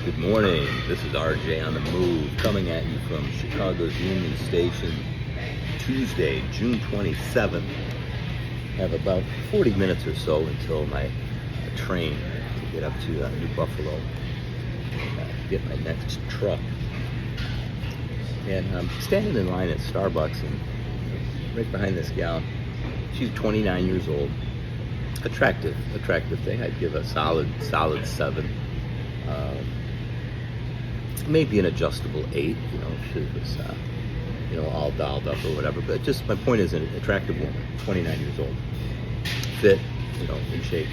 Good morning. This is RJ on the move, coming at you from Chicago's Union Station, Tuesday, June 27th. Have about 40 minutes or so until my train to get up to New Buffalo, get my next truck. And I'm standing in line at Starbucks, and right behind this gal, she's 29 years old. Attractive thing. I'd give a solid 7. Maybe an adjustable 8, if she was, all dolled up or whatever. But just my point is, an attractive woman, 29 years old, fit, in shape.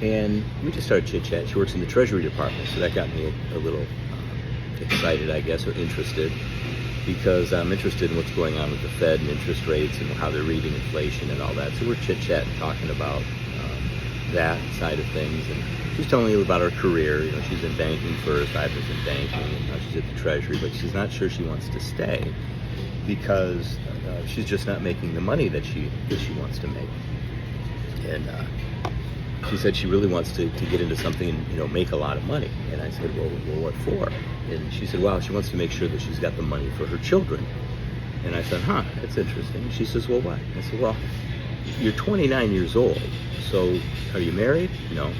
And we just started chit-chat. She works in the treasury department, so that got me a little excited, I guess, or interested, because I'm interested in what's going on with the Fed and interest rates and how they're reading inflation and all that. So we're chit-chatting, talking about that side of things. And she's telling me about her career. She's in banking first. I was in banking, and now she's at the treasury, but she's not sure she wants to stay because she's just not making the money that she wants to make. And she said she really wants to get into something and make a lot of money. And I said, well, what for? And she said, well, she wants to make sure that she's got the money for her children. And I said, that's interesting. She says, well, what? I said, well, you're 29 years old, so are you married? No.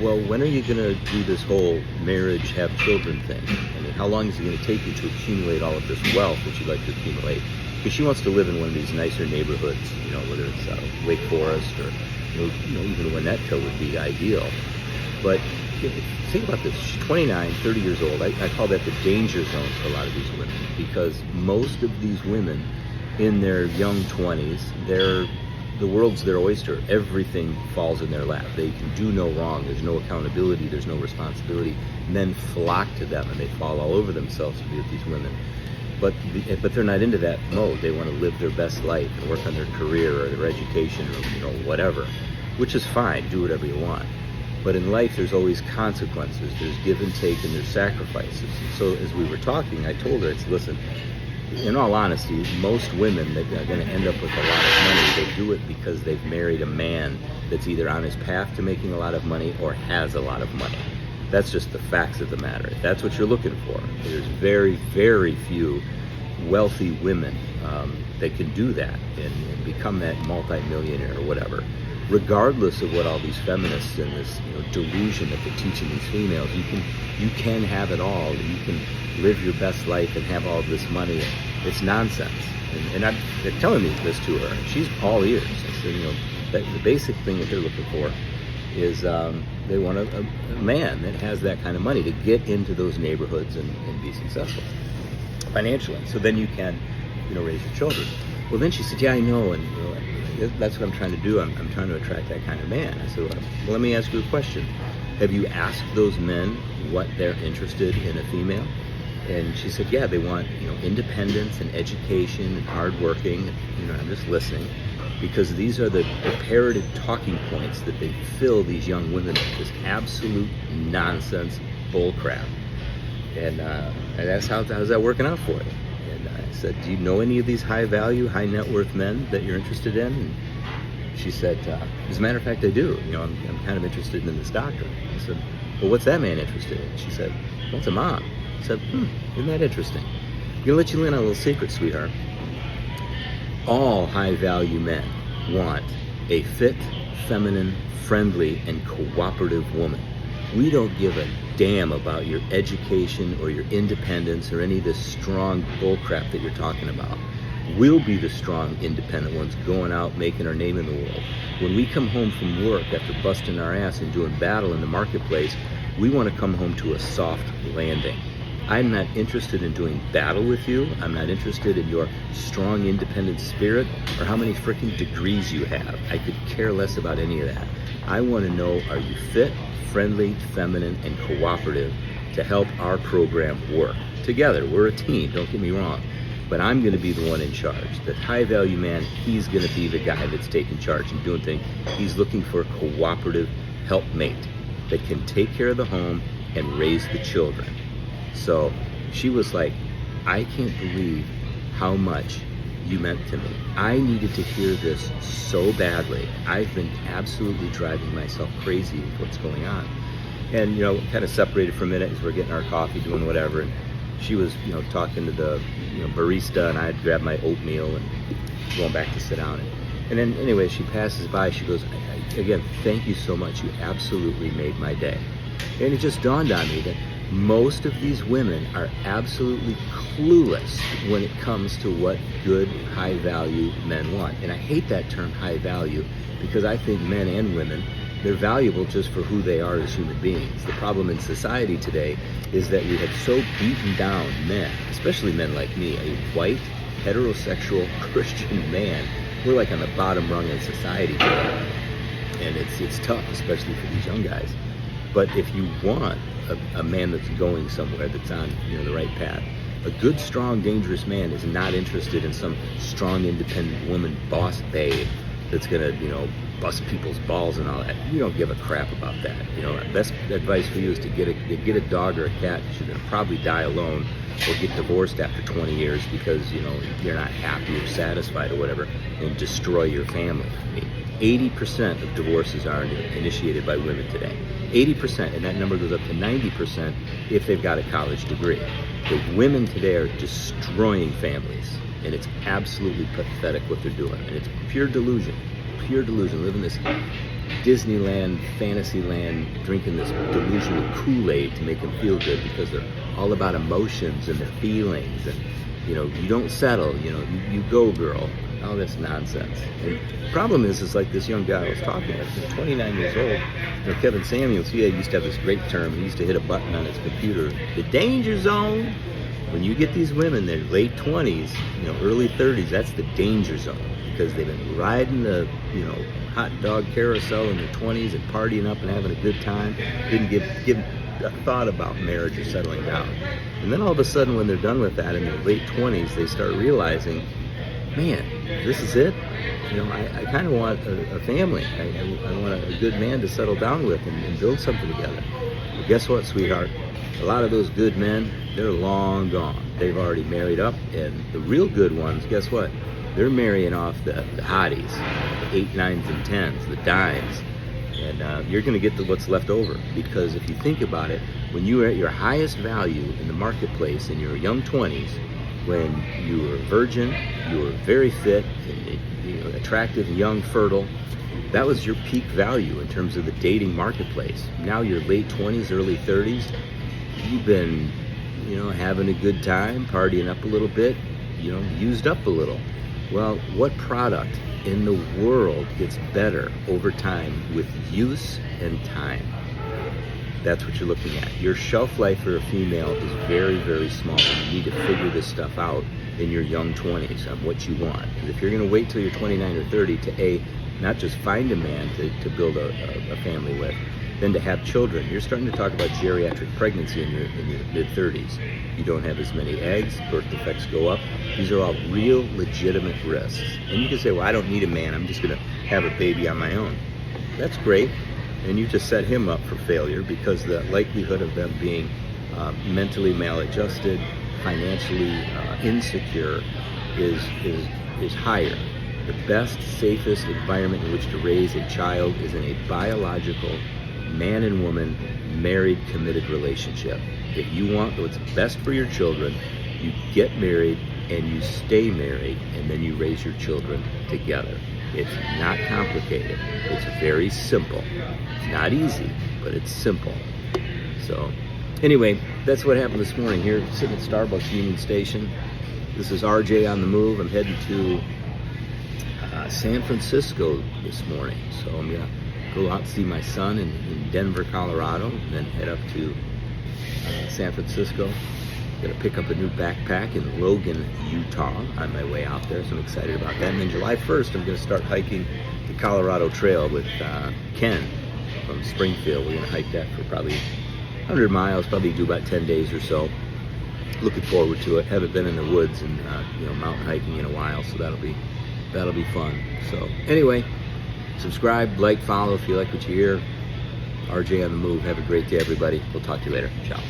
Well, when are you going to do this whole marriage, have children thing? I mean, how long is it going to take you to accumulate all of this wealth that you'd like to accumulate? Because she wants to live in one of these nicer neighborhoods, whether it's Wake Forest or, even Winnetka would be ideal. But think about this. She's 29, 30 years old. I call that the danger zone for a lot of these women, because most of these women in their young 20s, the world's their oyster. Everything falls in their lap. They can do no wrong. There's no accountability. There's no responsibility. Men flock to them, and they fall all over themselves to be with these women. But they're not into that mode. They want to live their best life and work on their career or their education or whatever, which is fine. Do whatever you want. But in life, there's always consequences. There's give and take, and there's sacrifices. And so as we were talking, I told her, listen, in all honesty, most women that are going to end up with a lot of money, they do it because they've married a man that's either on his path to making a lot of money or has a lot of money. That's just the facts of the matter. If that's what you're looking for, there's very, very few wealthy women that can do that and become that multimillionaire or whatever. Regardless of what all these feminists and this delusion that they're teaching these females, you can have it all. You can live your best life and have all this money. It's nonsense. And they're telling me this to her, and she's all ears. I said, the basic thing that they're looking for is they want a man that has that kind of money to get into those neighborhoods and be successful financially. So then you can, raise your children. Well, then she said, yeah, I know, and that's what I'm trying to do. I'm trying to attract that kind of man. I said, well, let me ask you a question. Have you asked those men what they're interested in a female? And she said, yeah, they want, independence and education and hardworking. I'm just listening, because these are the parroted talking points that they fill these young women with, this absolute nonsense bull crap. And that's how's that working out for you? And I said, do you know any of these high value, high net worth men that you're interested in? And she said, as a matter of fact, I do. I'm kind of interested in this doctor. I said, well, what's that man interested in? She said, well, it's a mom. I said, isn't that interesting? I'm gonna let you in on a little secret, sweetheart. All high value men want a fit, feminine, friendly, and cooperative woman. We don't give a damn about your education or your independence or any of this strong bullcrap that you're talking about. We'll be the strong, independent ones going out, making our name in the world. When we come home from work after busting our ass and doing battle in the marketplace, we want to come home to a soft landing. I'm not interested in doing battle with you. I'm not interested in your strong, independent spirit or how many freaking degrees you have. I could care less about any of that. I want to know, are you fit, friendly, feminine, and cooperative to help our program work? Together, we're a team, don't get me wrong. But I'm going to be the one in charge. The high-value man, he's going to be the guy that's taking charge and doing things. He's looking for a cooperative helpmate that can take care of the home and raise the children. So she was like, I can't believe how much you meant to me. I needed to hear this so badly. I've been absolutely driving myself crazy with what's going on. And, kind of separated for a minute as we're getting our coffee, doing whatever. And she was, talking to the, barista, and I had grabbed my oatmeal and going back to sit down. And then, anyway, she passes by. She goes, again, thank you so much. You absolutely made my day. And it just dawned on me that most of these women are absolutely clueless when it comes to what good, high-value men want. And I hate that term, high value, because I think men and women, they're valuable just for who they are as human beings. The problem in society today is that we have so beaten down men, especially men like me, a white, heterosexual, Christian man. We're like on the bottom rung in society today. And it's tough, especially for these young guys. But if you want a man that's going somewhere, that's on the right path, a good, strong, dangerous man is not interested in some strong, independent woman, boss babe that's gonna, bust people's balls and all that. You don't give a crap about that. Best advice for you is to get a dog or a cat. You're gonna probably die alone or get divorced after 20 years because you're not happy or satisfied or whatever, and destroy your family. 80% of divorces are initiated by women today. 80%, and that number goes up to 90% if they've got a college degree. The women today are destroying families, and it's absolutely pathetic what they're doing. And it's pure delusion, living this Disneyland, Fantasyland, drinking this delusional Kool-Aid to make them feel good because they're all about emotions and their feelings. And, you don't settle, you go, girl. All this nonsense. And the problem is like this young guy I was talking about, he's 29 years old. Kevin Samuels, he used to have this great term. He used to hit a button on his computer, the danger zone. When you get these women, they're late 20s, early 30s, that's the danger zone, because they've been riding the, hot dog carousel in their 20s and partying up and having a good time. Didn't give a thought about marriage or settling down. And then all of a sudden, when they're done with that in their late 20s, they start realizing, man, this is it. I kind of want a family. I want a good man to settle down with and build something together. But guess what, sweetheart? A lot of those good men, they're long gone. They've already married up, and the real good ones, guess what? They're marrying off the hotties, the 8, 9s, and 10s, the dimes. And you're going to get what's left over, because if you think about it, when you are at your highest value in the marketplace in your young 20s, when you were a virgin, you were very fit, attractive, young, fertile, that was your peak value in terms of the dating marketplace. Now you're late 20s, early 30s, you've been, having a good time, partying up a little bit, used up a little. Well, what product in the world gets better over time with use and time? That's what you're looking at. Your shelf life for a female is very, very small. You need to figure this stuff out in your young 20s on what you want. Because if you're going to wait till you're 29 or 30 to not just find a man to build a family with, then to have children, you're starting to talk about geriatric pregnancy in your mid-30s. You don't have as many eggs, birth defects go up. These are all real, legitimate risks. And you can say, well, I don't need a man. I'm just going to have a baby on my own. That's great. And you just set him up for failure, because the likelihood of them being mentally maladjusted, financially insecure is higher. The best, safest environment in which to raise a child is in a biological man and woman married, committed relationship. If you want what's best for your children, you get married and you stay married, and then you raise your children together. It's not complicated. It's very simple. It's not easy, but it's simple. So anyway, that's what happened this morning here, sitting at Starbucks Union Station. This is RJ on the move. I'm heading to San Francisco this morning. So I'm going to go out and see my son in Denver, Colorado, and then head up to San Francisco. Going to pick up a new backpack in Logan, Utah on my way out there, so I'm excited about that. And then July 1st, I'm going to start hiking the Colorado Trail with Ken from Springfield. We're going to hike that for probably 100 miles, probably do about 10 days or so. Looking forward to it. Haven't been in the woods and mountain hiking in a while, so that'll be fun. So anyway, subscribe, like, follow if you like what you hear. RJ on the move. Have a great day, everybody. We'll talk to you later. Ciao.